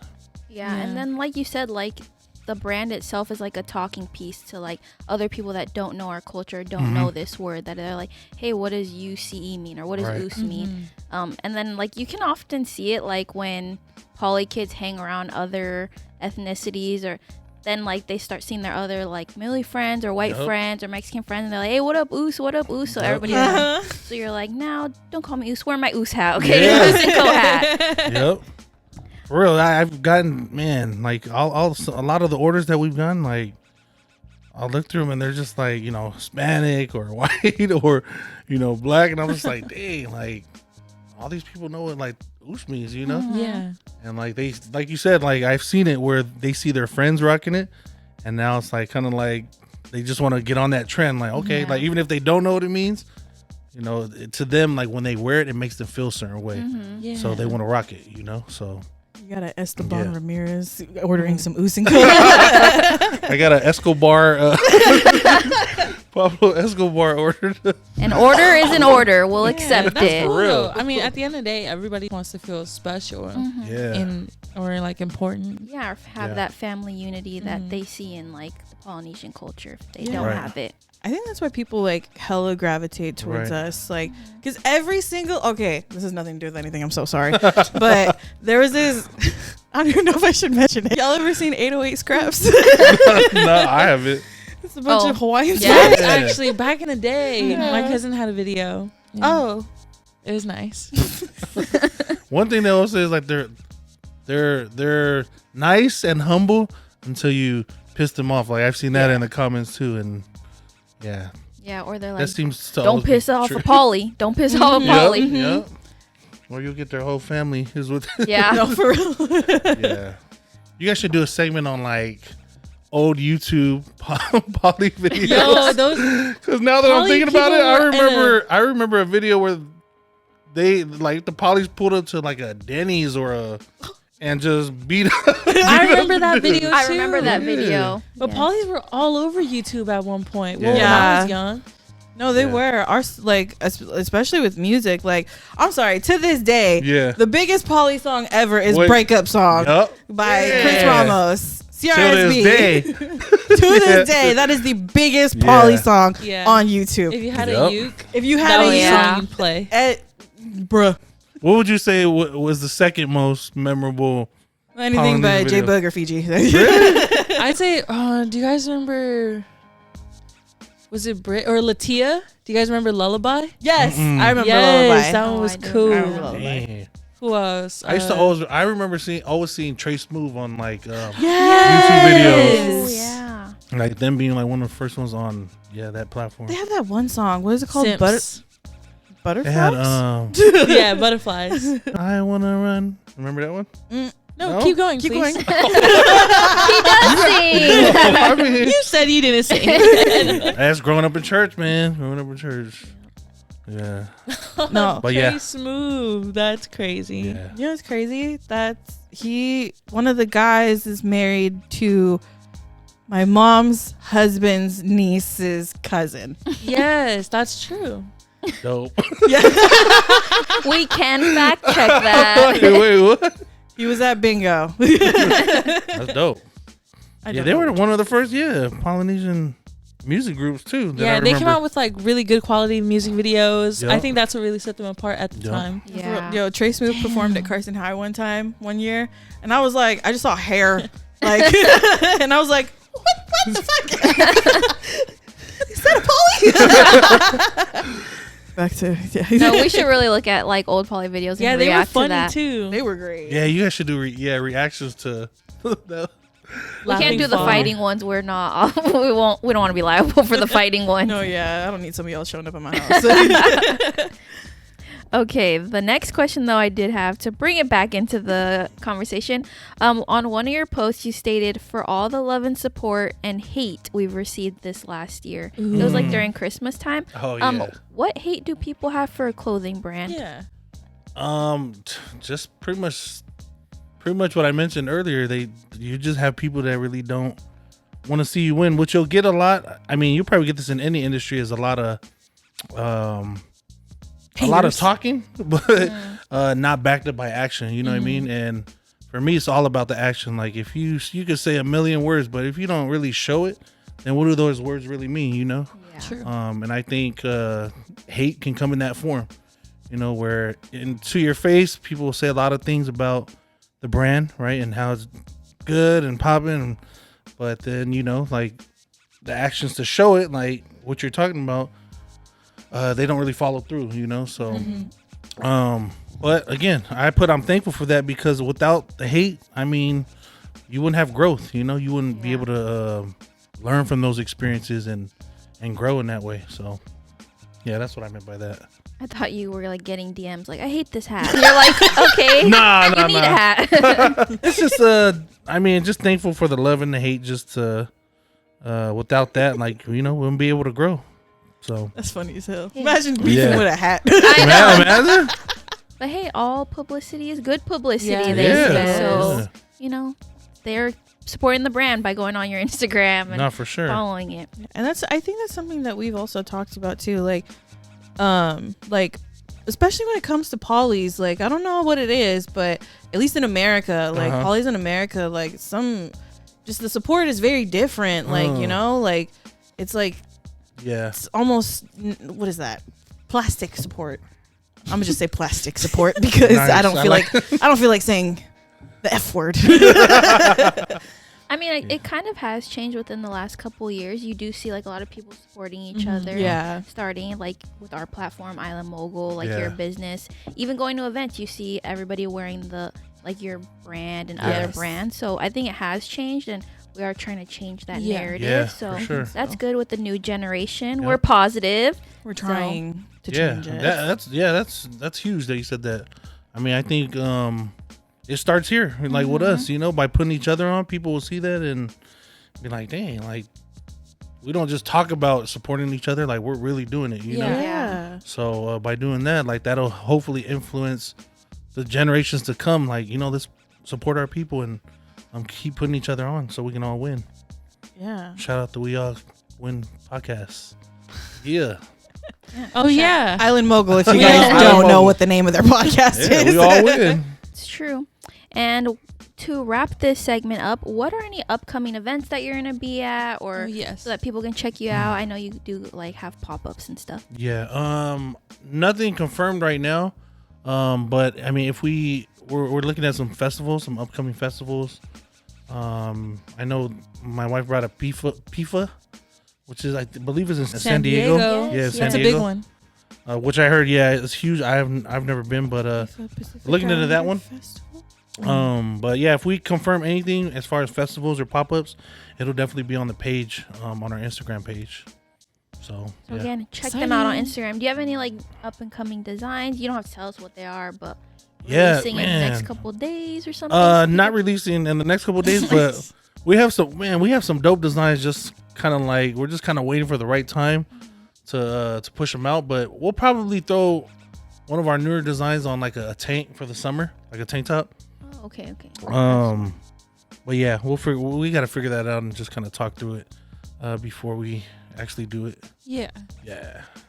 Yeah, and then like you said, like the brand itself is like a talking piece to like other people that don't know our culture, don't know this word, that they're like, hey, what does UCE mean, or what does Oos mean? And then like you can often see it like when poly kids hang around other ethnicities, or then like they start seeing their other like Millie friends or white friends or Mexican friends, and they're like, hey, what up, Oos, what up, Oos? So everybody so you're like, now don't call me Oos, wear my Oos hat, okay? Oos and Co hat. Yep. For real, I've gotten, man, like a lot of the orders that we've done, like I'll look through them and they're just like, Hispanic or white or, black. And I'm just like, dang, like all these people know what like Oos means, Yeah. And like like you said, like I've seen it where they see their friends rocking it. And now it's like kind of like they just want to get on that trend. Like, okay, like even if they don't know what it means, to them, like when they wear it, it makes them feel a certain way. Yeah. So they want to rock it, so. You got a Esteban Ramirez ordering some Oos and Co. I got an Escobar, Pablo Escobar ordered. An order is an order. We'll accept that's it. cool, For real. though. I mean, at the end of the day, everybody wants to feel special or like important. Yeah, or have that family unity that they see in like the Polynesian culture if they don't have it. I think that's why people like hella gravitate towards us, like, because every single this is nothing to do with anything, I'm so sorry, but there was this I don't even know if I should mention it. Y'all ever seen 808 Scraps? No, I haven't. It's a bunch of Hawaiian Yes, songs. actually, back in the day, my cousin had a video. Yeah. Oh, It was nice. One thing they always say is like they're nice and humble until you piss them off. Like I've seen that in the comments too, and Yeah, or they're that like, seems to don't always be piss off true. a Polly. Don't piss off a Polly. Yep. Or you'll get their whole family is with. Yeah. no, for real. Yeah. You guys should do a segment on like old YouTube poly videos. Yo, those Because now that I'm Poly thinking about it, people I remember a video where they like the polys pulled up to like a Denny's and just beat up. I remember that video too. I remember that video. But Yes. Polly's were all over YouTube at one point. Yeah. Well, when I Yeah. was young. No, they Yeah. were. Our like, especially with music. Like, I'm sorry. To this day, the biggest Polly song ever is "Breakup Song" by Chris Ramos. Till CRSB. this day. To this day, that is the biggest Polly song on YouTube. If you had a uke, if you that had was a the uke, song you'd play. Bruh. What would you say was the second most memorable? Anything by Polynesian J-Bug or Fiji. I'd say, do you guys remember, was it Brit or Latia? Do you guys remember Lullaby? Yes, Mm-mm. I remember Yes, Lullaby. that one was I do. cool. I remember Lullaby. Man. Who else? I used to I remember always seeing Trace Move on like Yes. YouTube Oh yeah. videos, like them being like one of the first ones on that platform. They have that one song. What is it called? Simps. They had Butterflies? Yeah, Butterflies. I wanna run. Remember that one? No, No? keep going, Keep please. going. He does sing. I mean, You said you didn't sing. that's growing up in church, man. Growing up in church. Yeah. No. But yeah. Trace Smooth. That's crazy. Yeah. You know what's crazy? One of the guys is married to my mom's husband's niece's cousin. Yes, that's true. Dope. We can fact check that. Wait, what? He was at bingo. That's dope. I Yeah, don't they know. were one of the first, Polynesian music groups too. that I Yeah, they came remember. out with like really good quality music videos. Yep. I think that's what really set them apart at the Yep. time. Yeah. Yo, Trace Smooth performed at Carson High one year, and I was like, I just saw hair, like, and I was like, what the fuck? Is that a Polly? Back to No, we should really look at like old Polly videos and Yeah, they were react to funny that. too. They were great. Yeah, you guys should do reactions to. We can't do the fighting ones. We're not. We don't want to be liable for the fighting ones. No, yeah, I don't need somebody else showing up at my house. Okay, the next question though I did have to bring it back into the conversation. On one of your posts, you stated, "For all the love and support and hate we've received this last year." It was like during Christmas time. Oh yeah. What hate do people have for a clothing brand? Yeah. Just pretty much what I mentioned earlier. You just have people that really don't want to see you win, which you'll get a lot. I mean, you probably get this in any industry. Is a lot of talking, but not backed up by action. You know what I mean? And for me, it's all about the action. Like if you could say a million words, but if you don't really show it, then what do those words really mean? You know? Yeah. True. And I think hate can come in that form, you know, where to your face, people will say a lot of things about the brand, right? And how it's good and popping. But then, you know, like the actions to show it, like what you're talking about, they don't really follow through, you know? So, but again, I'm thankful for that because without the hate, I mean, you wouldn't have growth, you know? You wouldn't be able to learn from those experiences and grow in that way. So yeah, that's what I meant by that. I thought you were like getting DMs like, "I hate this hat." You're like, okay, Nah, you need a hat. It's just I mean, just thankful for the love and the hate. Just without that, like, you know, we wouldn't be able to grow. So That's funny as hell. Imagine beefing with a hat. I know. imagine. But hey, all publicity is good publicity. Yeah. They Yeah. say. So Yeah. you know, they're supporting the brand by going on your Instagram and No, for sure. following it. And I think that's something that we've also talked about too. Like especially when it comes to polys, like I don't know what it is, but at least in America, like polys in America, like just the support is very different. Like, you know, like it's like Yeah. it's almost what is that? Plastic support. I'm gonna just say plastic support because Nice. I don't I feel like- like I don't feel like saying the F word. I mean, it kind of has changed within the last couple years. You do see like a lot of people supporting each other. Yeah. Starting like with our platform, Island Mogul, like Yeah. your business. Even going to events, you see everybody wearing the like your brand and other Yes. brands. So I think it has changed, and we are trying to change that Yeah. narrative. Yeah, So for sure. that's good with the new generation. Yep. We're positive. We're trying to Yeah. change it. That's huge that you said that. I mean, I think it starts here, like with us, you know, by putting each other on. People will see that and be like, dang, like we don't just talk about supporting each other, like we're really doing it, you know. Yeah. So by doing that, like that'll hopefully influence the generations to come. Like, you know, let's support our people and keep putting each other on so we can all win. Yeah. Shout out to We All Win podcast. Yeah, Oh yeah. Island Mogul, if you Yeah. guys Island don't know Mogul. what the name of their podcast yeah, is. we all win. It's true. And to wrap this segment up, what are any upcoming events that you're gonna be at, or Oh, yes. so that people can check you out? I know you do like have pop-ups and stuff. Yeah, nothing confirmed right now. But I mean, if we're looking at some festivals, some upcoming festivals. I know my wife brought a PIFA, which is I believe is in San Diego. Yes, San it's Diego. a big one. Which I heard, it's huge. I've never been, but looking into that one. But yeah, if we confirm anything as far as festivals or pop-ups, it'll definitely be on the page, on our Instagram page. So again, check them out on Instagram. Do you have any like up and coming designs? You don't have to tell us what they are, but releasing in the next couple of days or something. Not releasing in the next couple of days, but we have some dope designs. Just kind of like we're just kind of waiting for the right time to push them out. But we'll probably throw one of our newer designs on like a tank for the summer, like a tank top. Oh, okay. But yeah, we got to figure that out and just kind of talk through it before we actually do it. Yeah.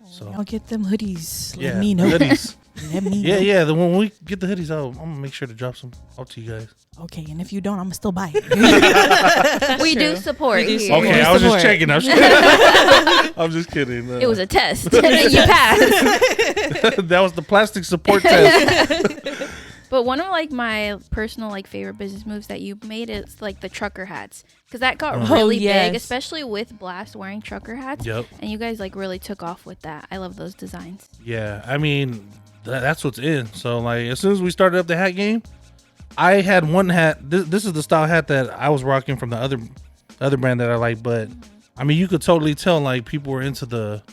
So I'll get them hoodies. Let me know. Hoodies. Let me know. Yeah. Then when we get the hoodies out, I'm gonna make sure to drop some out to you guys. Okay, and if you don't, I'm gonna still buy it. We do support you. Okay, I was just checking. I'm just kidding. It was a test. You passed. That was the plastic support test. But one of like my personal like favorite business moves that you made is like the trucker hats, because that got really big, especially with Blast wearing trucker hats. Yep. And you guys like really took off with that. I love those designs. Yeah, I mean that's what's in. So like as soon as we started up the hat game, I had one hat. This is the style hat that I was rocking from the other brand that I like. But I mean, you could totally tell like people were into the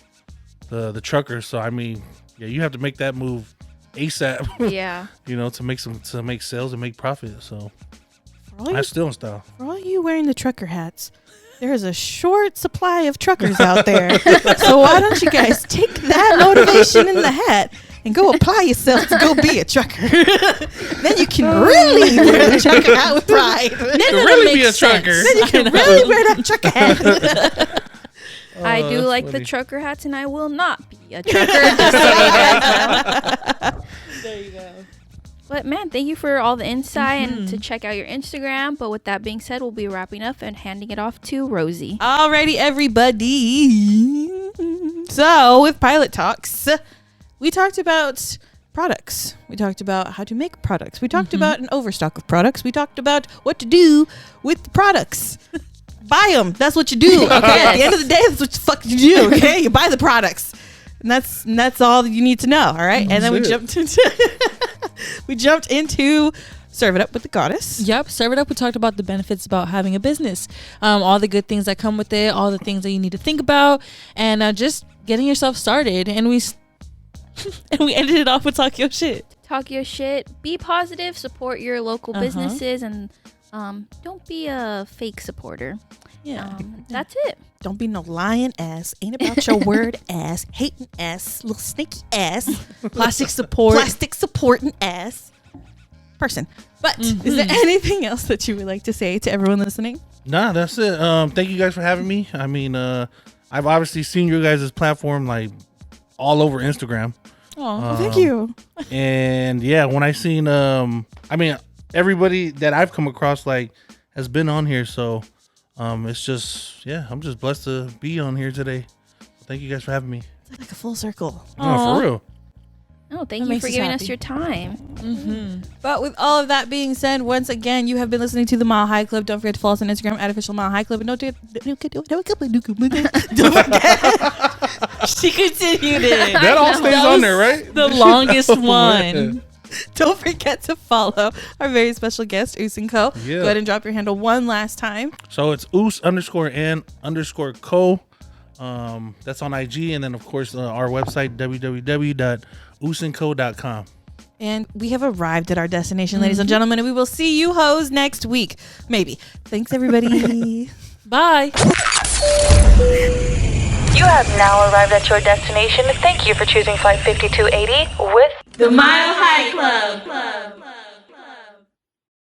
truckers. So I mean, yeah, you have to make that move ASAP. Yeah. to make sales and make profit. So that's still in style. For all you wearing the trucker hats, there is a short supply of truckers out there. So why don't you guys take that motivation in the hat and go apply yourself to go be a trucker? Then you can really wear the trucker hat with pride. Then you can really be a trucker. Then you can really wear that trucker hat. I do like the trucker hats, and I will not be a trucker. Just so you guys know. There you go. But man, thank you for all the insight and to check out your Instagram. But with that being said, we'll be wrapping up and handing it off to Rosie. Alrighty, everybody. So with Pilot Talks, we talked about products. We talked about how to make products. We talked about an overstock of products. We talked about what to do with the products. Buy them. That's what you do. Okay. At the end of the day, that's what the fuck you do. Okay. You buy the products, and that's all you need to know. All right. And then we jumped into Serve It Up with the Goddess. Yep. Serve It Up. We talked about the benefits about having a business, all the good things that come with it, all the things that you need to think about, and just getting yourself started. And we ended it off with Talk Your Shit. Talk your shit. Be positive. Support your local businesses, and don't be a fake supporter. Yeah. That's it. Don't be no lying ass, ain't about your word ass, hating ass, little sneaky ass, plastic supporting ass person. But is there anything else that you would like to say to everyone listening? Nah, that's it. Thank you guys for having me. I mean, I've obviously seen your guys' platform like all over Instagram. Oh, thank you. And yeah, when I seen, I mean, everybody that I've come across like has been on here, so it's just I'm just blessed to be on here today. Thank you guys for having me. It's like a full circle. No, for real. Oh, thank you for giving us your time. But with all of that being said, once again, you have been listening to the Mile High Club. Don't forget to follow us on Instagram at official Mile High Club. And don't forget. She continued it. That all stays on there, right? The longest one. Don't forget to follow our very special guest, Oos & Co. Yeah. Go ahead and drop your handle one last time. So it's Oos_and_co. That's on IG, and then of course our website www.oosandco.com. And we have arrived at our destination, ladies and gentlemen, and we will see you hoes next week. Maybe. Thanks, everybody. Bye. You have now arrived at your destination. Thank you for choosing Flight 5280 with The Mile High Club.